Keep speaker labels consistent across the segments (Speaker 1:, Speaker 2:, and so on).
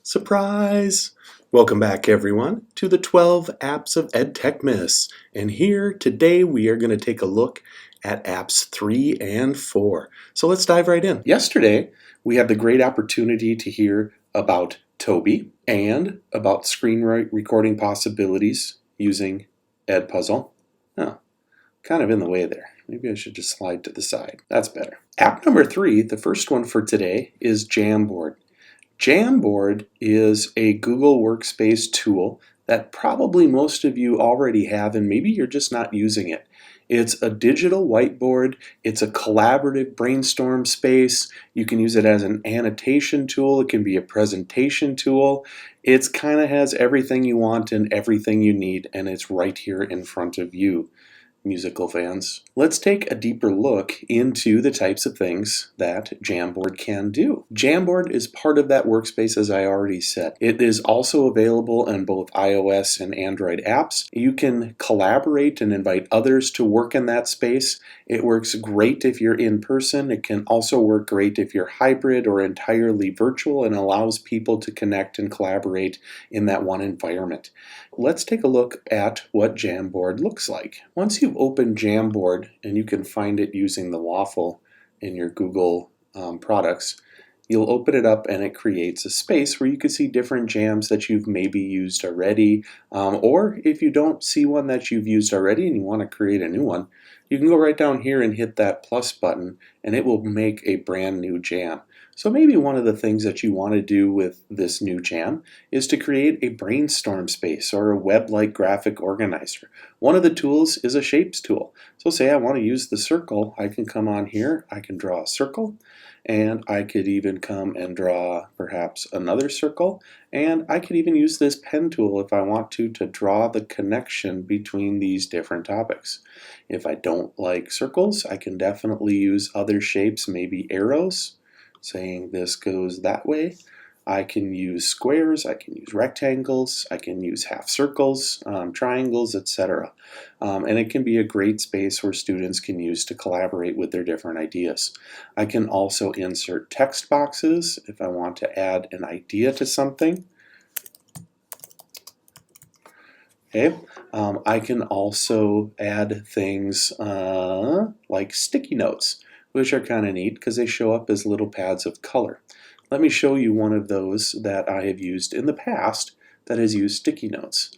Speaker 1: Surprise! Welcome back everyone to the 12 apps of EdTechmas. And here today we are going to take a look at apps 3 and 4. So let's dive right in. Yesterday we had the great opportunity to hear about Toby and about screen recording possibilities using Edpuzzle. Oh, kind of in the way there. Maybe I should just slide to the side. That's better. App number 3, the first one for today, is Jamboard. Jamboard is a Google Workspace tool that probably most of you already have, and maybe you're just not using it. It's a digital whiteboard. It's a collaborative brainstorm space. You can use it as an annotation tool. It can be a presentation tool. It kind of has everything you want and everything you need, and it's right here in front of you, musical fans. Let's take a deeper look into the types of things that Jamboard can do. Jamboard is part of that workspace, as I already said. It is also available in both iOS and Android apps. You can collaborate and invite others to work in that space. It works great if you're in person. It can also work great if you're hybrid or entirely virtual and allows people to connect and collaborate in that one environment. Let's take a look at what Jamboard looks like. Once you've opened Jamboard, and you can find it using the waffle in your Google products, you'll open it up and it creates a space where you can see different jams that you've maybe used already, or if you don't see one that you've used already and you want to create a new one, you can go right down here and hit that plus button and it will make a brand new jam. So maybe one of the things that you want to do with this new jam is to create a brainstorm space or a web-like graphic organizer. One of the tools is a shapes tool. So say I want to use the circle, I can come on here, I can draw a circle, and I could even come and draw perhaps another circle, and I could even use this pen tool if I want to draw the connection between these different topics. If I don't like circles, I can definitely use other shapes, maybe arrows, saying this goes that way. I can use squares, I can use rectangles, I can use half circles, triangles, etc. And it can be a great space where students can use to collaborate with their different ideas. I can also insert text boxes if I want to add an idea to something. Okay. I can also add things like sticky notes, which are kind of neat because they show up as little pads of color. Let me show you one of those that I have used in the past that has used sticky notes.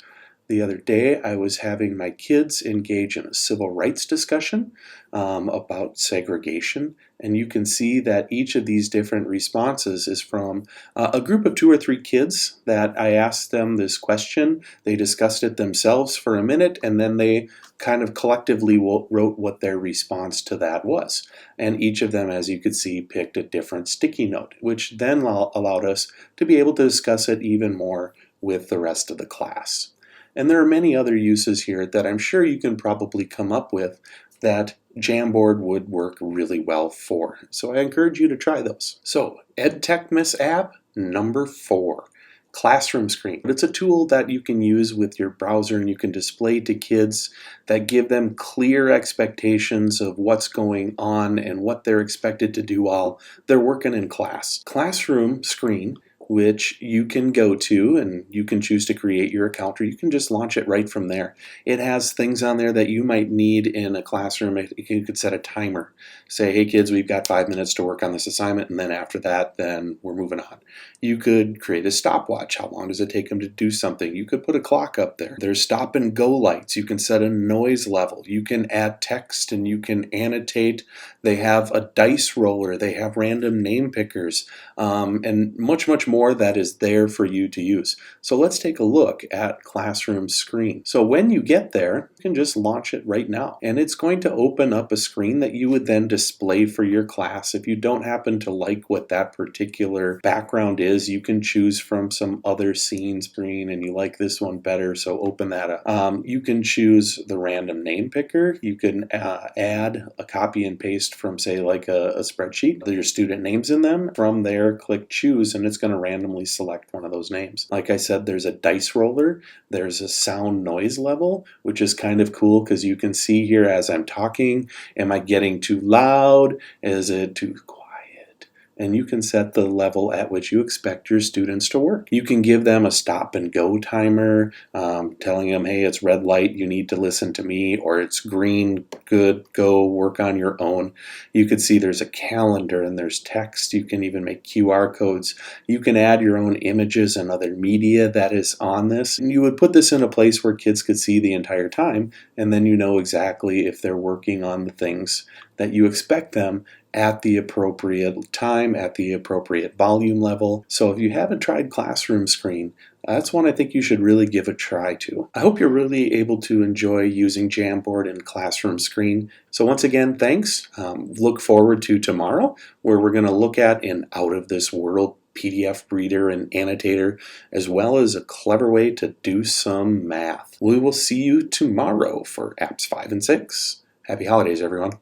Speaker 1: The other day I was having my kids engage in a civil rights discussion about segregation, and you can see that each of these different responses is from a group of 2 or 3 kids that I asked them this question. They discussed it themselves for a minute, and then they kind of collectively wrote what their response to that was. And each of them, as you could see, picked a different sticky note, which then allowed us to be able to discuss it even more with the rest of the class. And there are many other uses here that I'm sure you can probably come up with that Jamboard would work really well for. So I encourage you to try those. So EdTechmas app number 4. Classroomscreen. It's a tool that you can use with your browser and you can display to kids that give them clear expectations of what's going on and what they're expected to do while they're working in class. Classroomscreen, which you can go to and you can choose to create your account, or you can just launch it right from there. It has things on there that you might need in a classroom. You could set a timer. Say, hey kids, we've got 5 minutes to work on this assignment, and then after that, then we're moving on. You could create a stopwatch. How long does it take them to do something? You could put a clock up there. There's stop and go lights. You can set a noise level. You can add text and you can annotate. They have a dice roller. They have random name pickers, and much more that is there for you to use. So let's take a look at Classroomscreen. So when you get there, you can just launch it right now. And it's going to open up a screen that you would then display for your class. If you don't happen to like what that particular background is, you can choose from some other scene screen and you like this one better, so open that up. You can choose the random name picker. You can add a copy and paste from, say, like a spreadsheet. There's your student names in them. From there, click choose and it's going to randomly select one of those names. Like I said, there's a dice roller, there's a sound noise level, which is kind of cool because you can see here as I'm talking, am I getting too loud? Is it too quiet? and you can set the level at which you expect your students to work. You can give them a stop and go timer, telling them, hey, it's red light, you need to listen to me, or it's green, good, go work on your own. You could see there's a calendar and there's text. You can even make QR codes. You can add your own images and other media that is on this. And you would put this in a place where kids could see the entire time, and then you know exactly if they're working on the things that you expect them at the appropriate time, at the appropriate volume level. So if you haven't tried Classroomscreen, that's one I think you should really give a try to. I hope you're really able to enjoy using Jamboard and Classroomscreen. So once again, thanks. Look forward to tomorrow, where we're going to look at an out-of-this-world PDF reader and annotator, as well as a clever way to do some math. We will see you tomorrow for apps 5 and 6. Happy holidays, everyone.